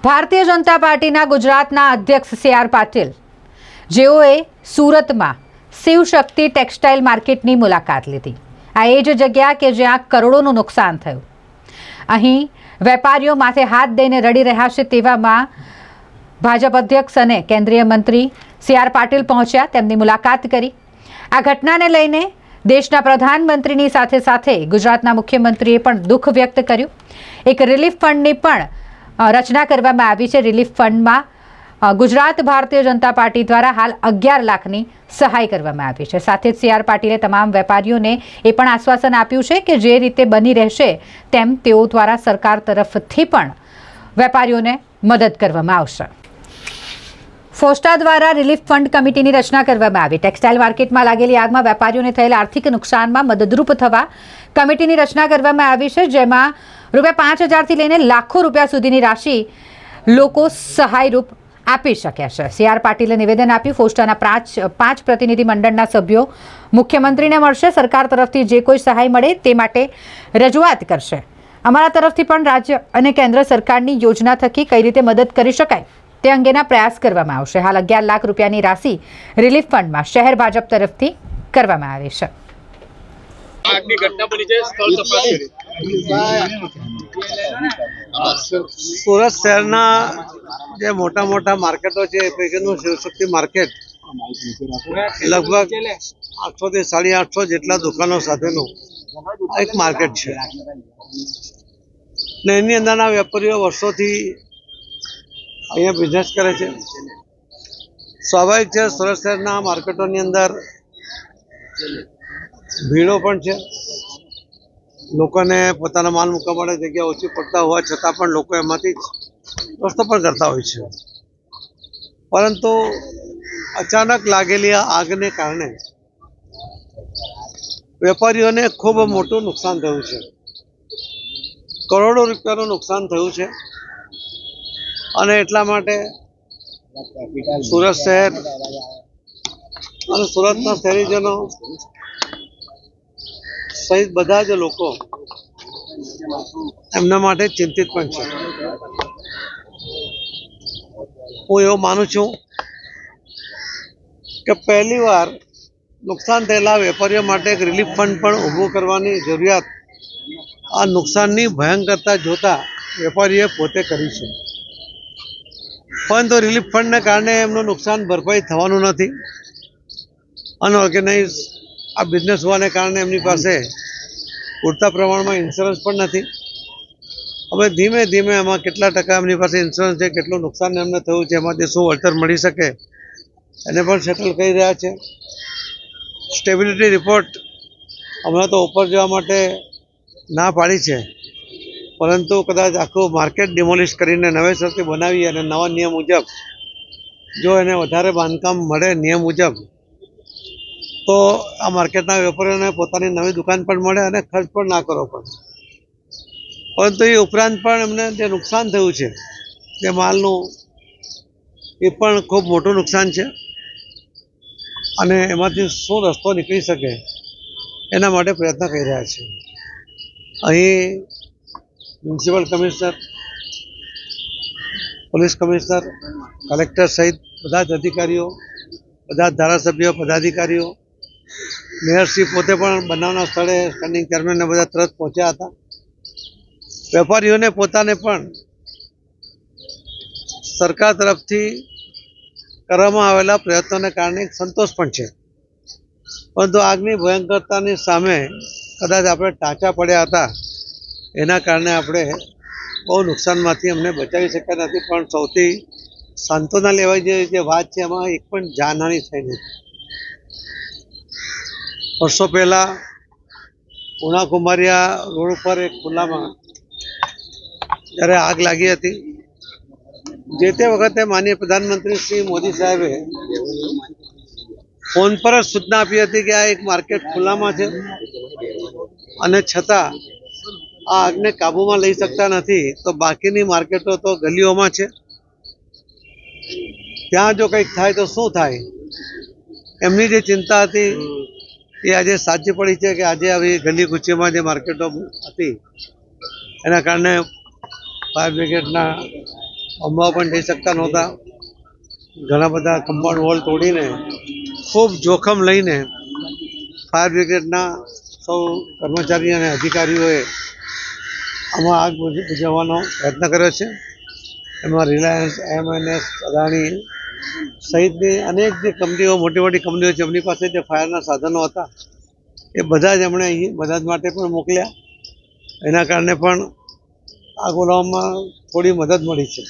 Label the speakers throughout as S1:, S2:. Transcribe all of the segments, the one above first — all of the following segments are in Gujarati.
S1: ભારતીય જનતા પાર્ટીના ગુજરાતના અધ્યક્ષ CR પાટીલ જેઓએ સુરતમાં શિવશક્તિ ટેક્સટાઇલ માર્કેટની મુલાકાત લીધી। આ એ જ જગ્યા કે જ્યાં કરોડોનું નુકસાન થયું। અહીં વેપારીઓ માથે હાથ દઈને રડી રહ્યા છે। તેવામાં ભાજપ અધ્યક્ષ અને કેન્દ્રીય મંત્રી CR પાટીલ પહોંચ્યા, તેમની મુલાકાત કરી। આ ઘટનાને લઈને દેશના પ્રધાનમંત્રીની સાથે સાથે ગુજરાતના મુખ્યમંત્રીએ પણ દુઃખ વ્યક્ત કર્યું। એક રિલીફ ફંડની પણ રચના કરવામાં આવી છે। રિલીફ ફંડમાં ગુજરાત ભારતીય જનતા પાર્ટી દ્વારા હાલ 11 લાખની સહાય કરવામાં આવી છે। સાથે જ CR પાટીલે તમામ વેપારીઓને એ પણ આશ્વાસન આપ્યું છે કે જે રીતે બની રહેશે તેમ તેઓ દ્વારા સરકાર તરફથી પણ વેપારીઓને મદદ કરવામાં આવશે। ફોસ્ટા દ્વારા રિલીફ ફંડ કમિટીની રચના કરવામાં આવી। ટેક્સટાઇલ માર્કેટમાં લાગેલી આગમાં વેપારીઓને થયેલા આર્થિક નુકસાનમાં મદદરૂપ થવા કમિટીની રચના કરવામાં આવી છે, જેમાં ₹5000થી લઈને લાખો રૂપિયા સુધીની રાશિ લોકો સહાયરૂપ આપી શક્યા છે। CR પાટીલે નિવેદન આપ્યું। ફોસ્ટાના 5 પ્રતિનિધિ મંડળના સભ્યો મુખ્યમંત્રીને મળશે। સરકાર તરફથી જે કોઈ સહાય મળે તે માટે રજૂઆત કરશે। અમારા તરફથી પણ રાજ્ય અને કેન્દ્ર સરકારની યોજના થકી કઈ રીતે મદદ કરી શકાય તે અંગેના પ્રયાસ કરવામાં આવશે। હાલ 11 લાખ રૂપિયાની રાશિ રિલીફ ફંડમાં શહેર ભાજપ તરફથી કરવામાં આવી છે।
S2: સુરત શહેરના જે મોટા મોટા માર્કેટો છે એ પૈકીનું શિવશક્તિ માર્કેટ લગભગ 800 થી 850 જેટલા દુકાનો સાથેનું એક માર્કેટ છે ને એની અંદરના વેપારીઓ વર્ષોથી અહીંયા બિઝનેસ કરે છે। સ્વાભાવિક છે, સુરત શહેરના માર્કેટોની અંદર ભીડો પણ છે। લોકોને પોતાના માલ મૂકવા માટે જગ્યા ઓછી પડતા હોવા છતાં પણ લોકો એમાંથી રસ્તો પણ કરતા હોય છે, પરંતુ અચાનક લાગેલી આગને કારણે વેપારીઓને ખૂબ મોટું નુકસાન થયું છે। કરોડો રૂપિયાનું નુકસાન થયું છે અને એટલા માટે સુરત શહેર અને સુરતના શહેરીજનો સહિત બધા જ લોકો એમના માટે ચિંતિત પણ છે। હું એવું માનું છું કે પહેલી વાર નુકસાન થયેલા વેપારીઓ માટે એક રિલીફ ફંડ પણ ઊભું કરવાની જરૂરિયાત આ નુકસાનની ભયંકરતા જોતા વેપારીએ પોતે કરી છે, પરંતુ રિલીફ ફંડને કારણે એમનું નુકસાન ભરપાઈ થવાનું નથી। અનઓર્ગેનાઇઝ આ બિઝનેસ હોવાને કારણે એમની પાસે પૂરતા પ્રમાણમાં ઇન્સ્યોરન્સ પણ નથી। હવે ધીમે ધીમે એમાં કેટલા ટકા એમની પાસે ઇન્સ્યોરન્સ છે, કેટલું નુકસાન એમને થયું છે, એમાંથી શું વળતર મળી શકે એને પણ સેટલ કરી રહ્યા છે। સ્ટેબિલિટી રિપોર્ટ હમણાં તો ઉપર જવા માટે ના પાડી છે, પરંતુ કદાચ આખું માર્કેટ ડિમોલિશ કરીને નવેસરથી બનાવી અને નવા નિયમ મુજબ જો એને વધારે બાંધકામ મળે નિયમ મુજબ તો આ માર્કેટના વેપારીઓને પોતાની નવી દુકાન પણ મળે અને ખર્ચ પણ ના કરવો પડે। પરંતુ એ ઉપરાંત પણ એમને જે નુકસાન થયું છે જે માલનું એ પણ ખૂબ મોટું નુકસાન છે અને એમાંથી શું રસ્તો નીકળી શકે એના માટે પ્રયત્ન કરી રહ્યા છે। અહીં municipal commissioner, police commissioner, collector સહિત બધા જ અધિકારીઓ, બધા ધારાસભ્યો, પદાધિકારીઓ, મેયરશ્રી પોતે પણ બનાવના સ્થળે સ્ટેન્ડિંગ ચેરમેનને બધા તરત પહોંચ્યા હતા। વેપારીઓને પોતાને પણ સરકાર તરફથી કરવામાં આવેલા પ્રયત્નોને કારણે સંતોષ પણ છે, પરંતુ આગની ભયંકરતાની સામે કદાચ આપણે ટાંચા પડ્યા હતા, એના કારણે આપણે બહુ નુકસાનમાંથી અમને બચાવી શક્યા નથી। પણ સૌથી સાંત્વના લેવાય જે વાત છે એમાં એક પણ જાનહાનિ થઈ નથી। વર્ષો પહેલાં ઉના કુમારિયા રોડ ઉપર એક ખુલ્લામાં જ્યારે આગ લાગી હતી, જે તે વખતે માનનીય પ્રધાનમંત્રી શ્રી મોદી સાહેબે ફોન પર જ સૂચના આપી હતી કે આ એક માર્કેટ ખુલ્લામાં છે અને છતાં આ આગને કાબૂમાં લઈ શકતા નથી, તો બાકીની માર્કેટો તો ગલીઓમાં છે, ત્યાં જો કંઈક થાય તો શું થાય। એમની જે ચિંતા હતી એ આજે સાચી પડી છે કે આજે આવી ગલી કૂચીમાં જે માર્કેટો હતી એના કારણે ફાયર બ્રિગેડના અંબાઓ પણ જઈ શકતા નહોતા. ઘણા બધા કમ્પાઉન્ડ વોલ તોડીને ખૂબ જોખમ લઈને ફાયર બ્રિગેડના સૌ કર્મચારી અને અધિકારીઓએ આમાં આગ બુઝાવવાનો પ્રયત્ન કર્યો છે. એમાં રિલાયન્સ, એમએનએસ, અદાણી સહિતની અનેક જે કંપનીઓ, મોટી મોટી કંપનીઓ જેમની પાસે જે ફાયરના સાધનો હતા એ બધા જ એમણે અહીં મદદ માટે પણ મોકલ્યા. એના કારણે પણ આગ ઓલાવવામાં થોડી મદદ મળી છે,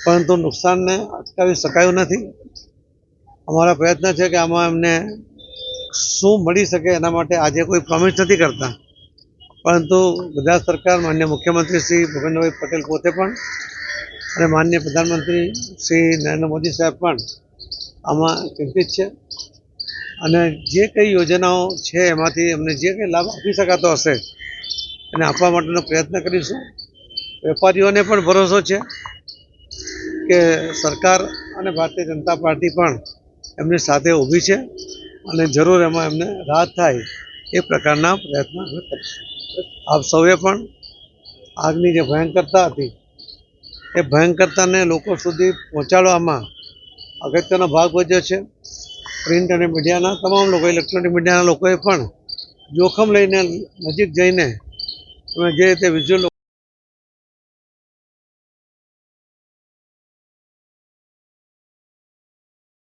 S2: પરંતુ નુકસાનને અટકાવી શકાયું નથી. અમારા પ્રયત્ન છે કે આમાં એમને શું મળી શકે એના માટે આજે કોઈ પ્રોમિસ નથી કરતા, પરંતુ ગુજરાત સરકાર, માનનીય મુખ્યમંત્રી શ્રી ભૂપેન્દ્રભાઈ પટેલ પોતે પણ અને માનનીય પ્રધાનમંત્રી શ્રી નરેન્દ્ર મોદી સાહેબ પણ આમાં ચિંતિત છે. અને જે કંઈ યોજનાઓ છે એમાંથી અમને જે કંઈ લાભ આપી શકાતો હશે એને આપવા માટેનો પ્રયત્ન કરીશું. વેપારીઓને પણ ભરોસો છે કે સરકાર અને ભારતીય જનતા પાર્ટી પણ એમની સાથે ઊભી છે અને જરૂર એમાં એમને રાહત થાય એ પ્રકારના પ્રયત્નો અમે કરીશું. આપ સૌએ પણ આગની જે ભયંકરતા હતી એ ભયંકરતાને લોકો સુધી પહોંચાડવામાં અગત્યનો ભાગ ભજવ્યો છે. પ્રિન્ટ અને મીડિયાના તમામ લોકો, ઇલેક્ટ્રોનિક મીડિયાના લોકોએ પણ જોખમ લઈને નજીક જઈને અમે જે રીતે વિઝ્યુઅલ